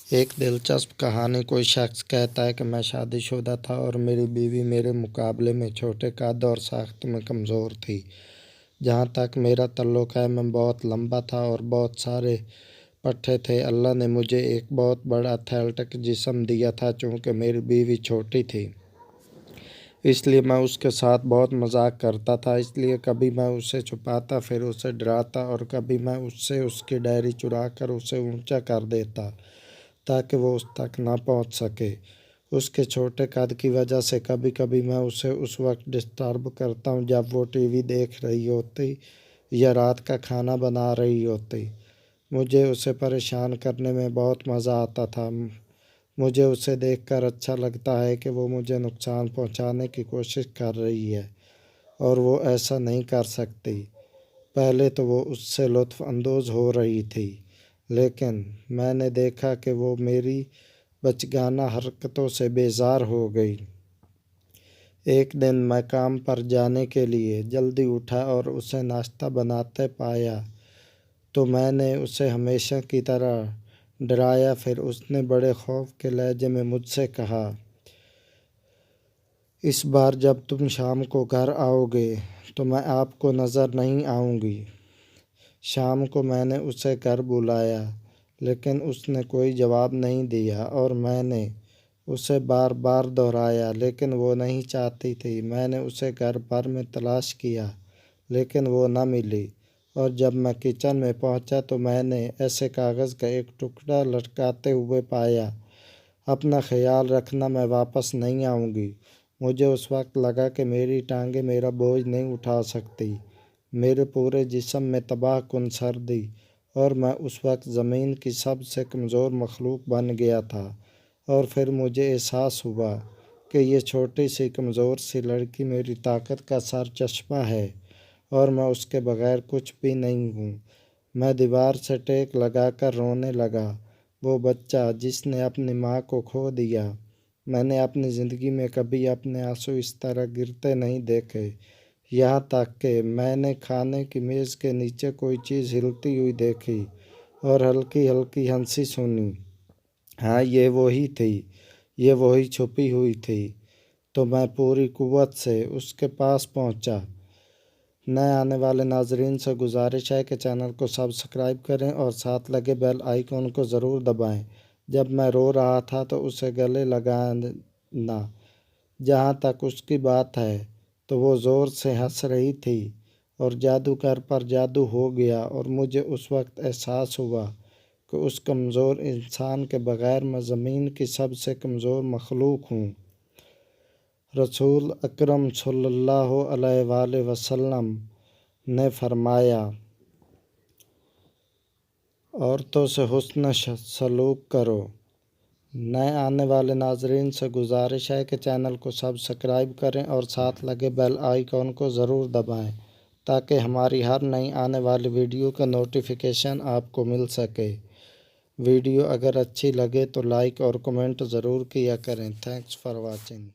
ایک دلچسپ کہانی۔ کوئی شخص کہتا ہے کہ میں شادی شدہ تھا اور میری بیوی میرے مقابلے میں چھوٹے قد اور ساخت میں کمزور تھی۔ جہاں تک میرا تعلق ہے، میں بہت لمبا تھا اور بہت سارے پٹھے تھے۔ اللہ نے مجھے ایک بہت بڑا ایتھلیٹک جسم دیا تھا۔ چونکہ میری بیوی چھوٹی تھی، اس لیے میں اس کے ساتھ بہت مذاق کرتا تھا۔ اس لیے کبھی میں اسے چھپاتا، پھر اسے ڈراتا، اور کبھی میں اس سے اس کی ڈائری چرا کر اسے اونچا کر دیتا تاکہ وہ اس تک نہ پہنچ سکے۔ اس کے چھوٹے قد کی وجہ سے کبھی کبھی میں اسے اس وقت ڈسٹرب کرتا ہوں جب وہ ٹی وی دیکھ رہی ہوتی یا رات کا کھانا بنا رہی ہوتی۔ مجھے اسے پریشان کرنے میں بہت مزہ آتا تھا۔ مجھے اسے دیکھ کر اچھا لگتا ہے کہ وہ مجھے نقصان پہنچانے کی کوشش کر رہی ہے اور وہ ایسا نہیں کر سکتی۔ پہلے تو وہ اس سے لطف اندوز ہو رہی تھی، لیکن میں نے دیکھا کہ وہ میری بچگانہ حرکتوں سے بیزار ہو گئی۔ ایک دن میں کام پر جانے کے لیے جلدی اٹھا اور اسے ناشتہ بناتے پایا تو میں نے اسے ہمیشہ کی طرح ڈرایا۔ پھر اس نے بڑے خوف کے لہجے میں مجھ سے کہا، اس بار جب تم شام کو گھر آؤ گے تو میں آپ کو نظر نہیں آؤں گی۔ شام کو میں نے اسے گھر بلایا، لیکن اس نے کوئی جواب نہیں دیا اور میں نے اسے بار بار دہرایا، لیکن وہ نہیں چاہتی تھی۔ میں نے اسے گھر بھر میں تلاش کیا، لیکن وہ نہ ملی، اور جب میں کچن میں پہنچا تو میں نے ایسے کاغذ کا ایک ٹکڑا لٹکاتے ہوئے پایا، اپنا خیال رکھنا، میں واپس نہیں آؤں گی۔ مجھے اس وقت لگا کہ میری ٹانگیں میرا بوجھ نہیں اٹھا سکتی۔ میرے پورے جسم میں تباہ کن سردی، اور میں اس وقت زمین کی سب سے کمزور مخلوق بن گیا تھا۔ اور پھر مجھے احساس ہوا کہ یہ چھوٹی سی کمزور سی لڑکی میری طاقت کا سرچشمہ ہے اور میں اس کے بغیر کچھ بھی نہیں ہوں۔ میں دیوار سے ٹیک لگا کر رونے لگا۔ وہ بچہ جس نے اپنی ماں کو کھو دیا۔ میں نے اپنی زندگی میں کبھی اپنے آنسو اس طرح گرتے نہیں دیکھے، یہاں تک کہ میں نے کھانے کی میز کے نیچے کوئی چیز ہلتی ہوئی دیکھی اور ہلکی ہلکی ہنسی سنی۔ ہاں، یہ وہی تھی، یہ وہی چھپی ہوئی تھی۔ تو میں پوری قوت سے اس کے پاس پہنچا۔ نئے آنے والے ناظرین سے گزارش ہے کہ چینل کو سبسکرائب کریں اور ساتھ لگے بیل آئیکن کو ضرور دبائیں۔ جب میں رو رہا تھا تو اسے گلے لگانا۔ جہاں تک اس کی بات ہے تو وہ زور سے ہنس رہی تھی اور جادوگر پر جادو ہو گیا، اور مجھے اس وقت احساس ہوا کہ اس کمزور انسان کے بغیر میں زمین کی سب سے کمزور مخلوق ہوں۔ رسول اکرم صلی اللہ علیہ وآلہ وسلم نے فرمایا، عورتوں سے حسن سلوک کرو۔ نئے آنے والے ناظرین سے گزارش ہے کہ چینل کو سبسکرائب کریں اور ساتھ لگے بیل آئیکن کو ضرور دبائیں تاکہ ہماری ہر نئی آنے والی ویڈیو کا نوٹیفیکیشن آپ کو مل سکے۔ ویڈیو اگر اچھی لگے تو لائک اور کمنٹ ضرور کیا کریں۔ Thanks for watching.